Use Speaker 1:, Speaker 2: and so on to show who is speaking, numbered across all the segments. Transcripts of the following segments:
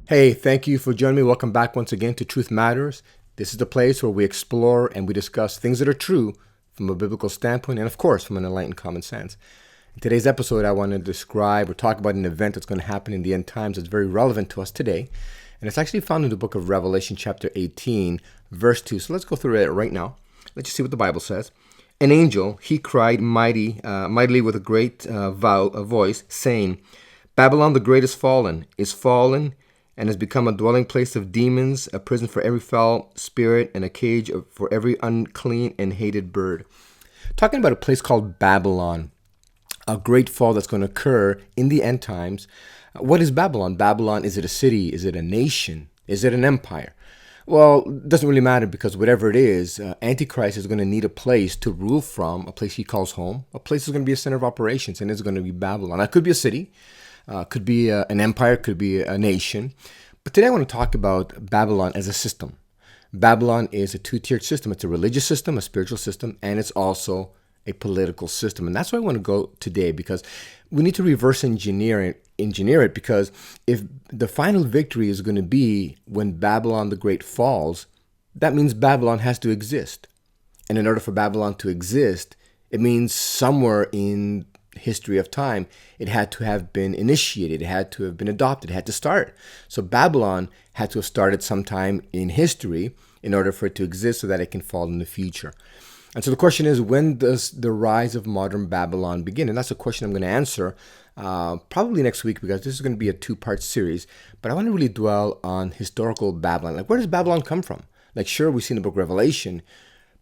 Speaker 1: Hey, thank you for joining me. Welcome back once again to Truth Matters. This is the place where we explore and we discuss things that are true from a biblical standpoint and, of course, from an enlightened common sense. In today's episode, I want to describe or talk about an event that's going to happen in the end times that's very relevant to us today. And it's actually found in the book of Revelation, chapter 18, verse 2. So let's go through it right now. Let's just see what the Bible says. An angel, he cried mightily with a great voice, saying, Babylon the great is fallen, and has become a dwelling place of demons, a prison for every foul spirit, and a cage for every unclean and hated bird. Talking about a place called Babylon, a great fall that's going to occur in the end times. What is Babylon? Babylon, is it a city? Is it a nation? Is it an empire? Well, it doesn't really matter because whatever it is, Antichrist is going to need a place to rule from, a place he calls home. A place is going to be a center of operations, and it's going to be Babylon. That could be a city. Could be an empire, could be a nation. But today I want to talk about Babylon as a system. Babylon is a two-tiered system. It's a religious system, a spiritual system, and it's also a political system. And that's where I want to go today, because we need to reverse engineer it, because if the final victory is going to be when Babylon the Great falls, that means Babylon has to exist. And in order for Babylon to exist, it means somewhere in history of time, it had to have been initiated, it had to have been adopted, it had to start. So Babylon had to have started sometime in history in order for it to exist so that it can fall in the future. And so the question is, when does the rise of modern Babylon begin? And that's a question I'm going to answer probably next week, because this is going to be a two-part series. But I want to really dwell on historical Babylon. Like, where does Babylon come from? Like, sure, we see in the book of Revelation,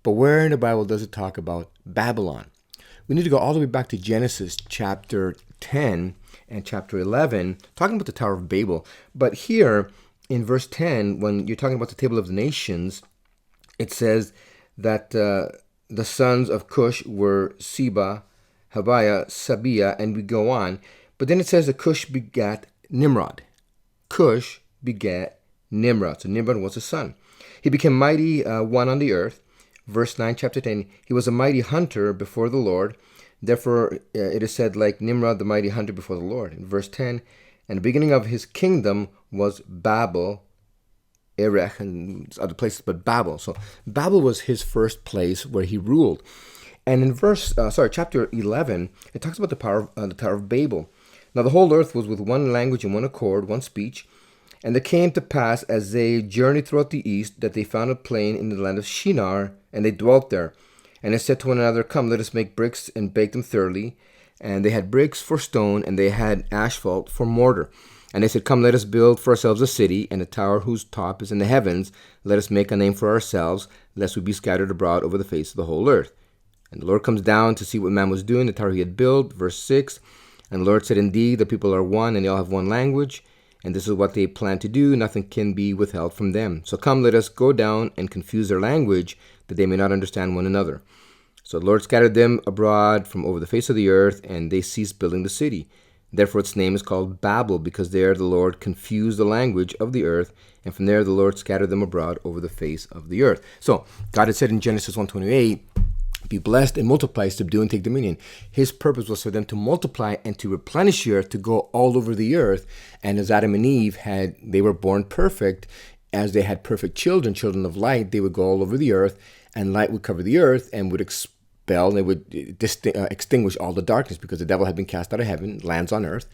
Speaker 1: but where in the Bible does it talk about Babylon? We need to go all the way back to Genesis chapter 10 and chapter 11, talking about the Tower of Babel. But here in verse 10, when you're talking about the table of the nations, it says that the sons of Cush were Seba, Haviah, Sabia, and we go on. But then it says that Cush begat Nimrod. Cush begat Nimrod. So Nimrod was a son. He became mighty one on the earth. Verse 9, chapter 10, he was a mighty hunter before the Lord. Therefore, it is said, like Nimrod, the mighty hunter before the Lord. In verse 10, and the beginning of his kingdom was Babel, Erech, and other places, but Babel. So Babel was his first place where he ruled. And in chapter 11, it talks about the Tower of Babel. Now the whole earth was with one language and one accord, one speech. And it came to pass, as they journeyed throughout the east, that they found a plain in the land of Shinar, and they dwelt there. And they said to one another, Come, let us make bricks and bake them thoroughly. And they had bricks for stone, and they had asphalt for mortar. And they said, Come, let us build for ourselves a city, and a tower whose top is in the heavens. Let us make a name for ourselves, lest we be scattered abroad over the face of the whole earth. And the Lord comes down to see what man was doing, the tower he had built. Verse 6, and the Lord said, Indeed, the people are one, and they all have one language. And this is what they plan to do. Nothing can be withheld from them. So come, let us go down and confuse their language, that they may not understand one another. So the Lord scattered them abroad from over the face of the earth, and they ceased building the city. Therefore its name is called Babel, because there the Lord confused the language of the earth, and from there the Lord scattered them abroad over the face of the earth. So God had said in Genesis 1:28, be blessed and multiply, subdue and take dominion. His purpose was for them to multiply and to replenish the earth, to go all over the earth. And as Adam and Eve they were born perfect, as they had perfect children of light, they would go all over the earth, and light would cover the earth and would expel, and they would extinguish all the darkness, because the devil had been cast out of heaven, lands on earth,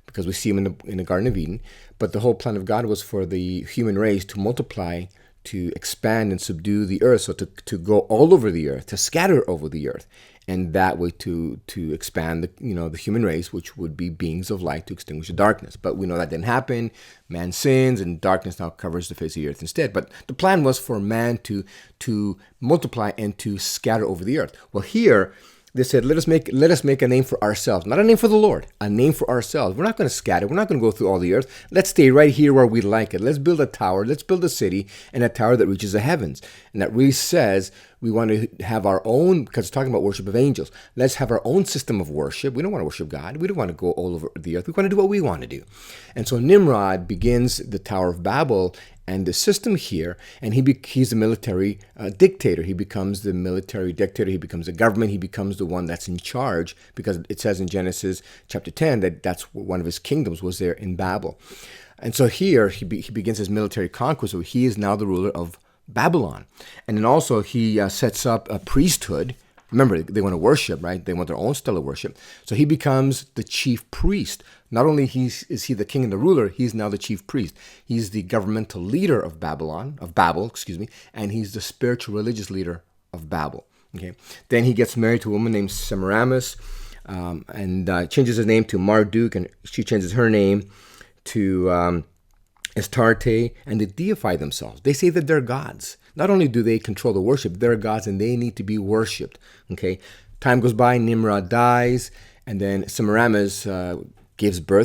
Speaker 1: because we see him in the Garden of Eden. But the whole plan of God was for the human race to multiply, to expand and subdue the earth, so to go all over the earth, to scatter over the earth, and that way to expand the human race, which would be beings of light, to extinguish the darkness. But we know that didn't happen. Man sins, and darkness now covers the face of the earth instead. But the plan was for man to multiply and to scatter over the earth. Well, here they said, let us make a name for ourselves. Not a name for the Lord, a name for ourselves. We're not going to scatter. We're not going to go through all the earth. Let's stay right here where we like it. Let's build a tower. Let's build a city, and a tower that reaches the heavens. And that really says we want to have our own, because it's talking about worship of angels. Let's have our own system of worship. We don't want to worship God. We don't want to go all over the earth. We want to do what we want to do. And so Nimrod begins the Tower of Babel, and the system here, and he's the military dictator. He becomes the military dictator. He becomes the government. He becomes the one that's in charge, because it says in Genesis chapter 10 that that's one of his kingdoms was there in Babel. And so here he begins his military conquest. So he is now the ruler of Babylon. And then also he sets up a priesthood. Remember, they want to worship, right? They want their own style of worship. So he becomes the chief priest. Not only is he the king and the ruler, he's now the chief priest. He's the governmental leader of Babel, and he's the spiritual religious leader of Babel. Okay. Then he gets married to a woman named Semiramis, and changes his name to Marduk, and she changes her name to Astarte, and they deify themselves. They say that they're gods. Not only do they control the worship, they're gods and they need to be worshipped. Okay, time goes by, Nimrod dies, and then Semiramis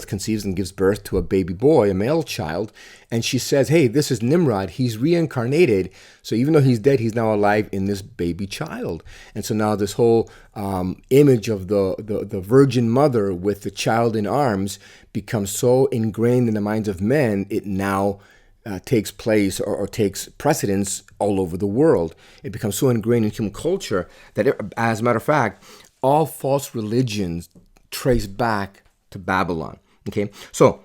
Speaker 1: conceives and gives birth to a baby boy, a male child, and she says, hey, this is Nimrod, he's reincarnated, so even though he's dead, he's now alive in this baby child. And so now this whole image of the virgin mother with the child in arms becomes so ingrained in the minds of men, it now takes place or takes precedence all over the world. It becomes so ingrained in human culture that, as a matter of fact, all false religions trace back to Babylon. Okay, so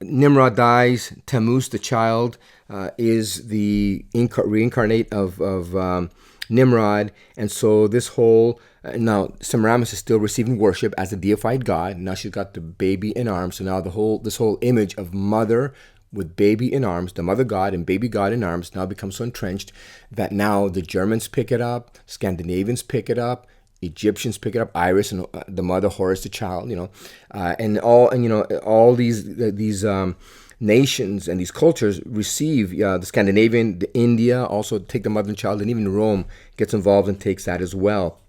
Speaker 1: Nimrod dies. Tammuz, the child, is the reincarnate of Nimrod, and so this whole now Semiramis is still receiving worship as a deified god. Now she's got the baby in arms. So now this whole image of mother with baby in arms, the mother god and baby god in arms, now becomes so entrenched that now the Germans pick it up, Scandinavians pick it up, Egyptians pick it up, Iris and the mother, Horus the child, and all these nations and these cultures receive the Scandinavian, the India also take the mother and child, and even Rome gets involved and takes that as well.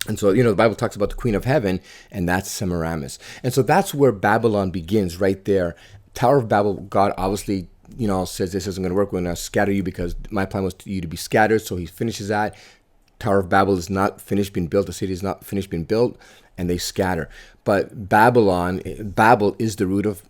Speaker 1: And so, the Bible talks about the Queen of Heaven, and that's Semiramis. And so that's where Babylon begins, right there. Tower of Babel, God obviously, says this isn't going to work. We're going to scatter you because my plan was you to be scattered. So he finishes that. Tower of Babel is not finished being built. The city is not finished being built, and they scatter. But Babel is the root of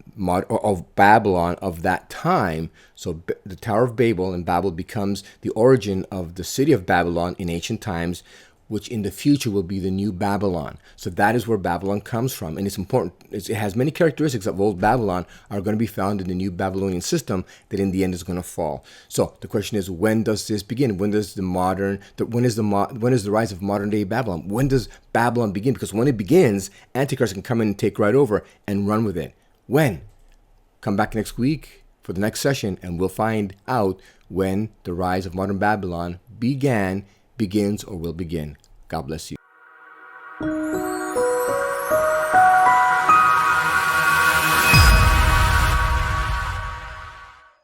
Speaker 1: Babylon of that time. So the Tower of Babel and Babel becomes the origin of the city of Babylon in ancient times, which in the future will be the new Babylon. So that is where Babylon comes from. And it's important. It has many characteristics of old Babylon are going to be found in the new Babylonian system that in the end is going to fall. So the question is, when does this begin? When is the rise of modern day Babylon? When does Babylon begin? Because when it begins, antichrist can come in and take right over and run with it. When? Come back next week for the next session, and we'll find out when the rise of modern Babylon begins, or will begin. God bless you.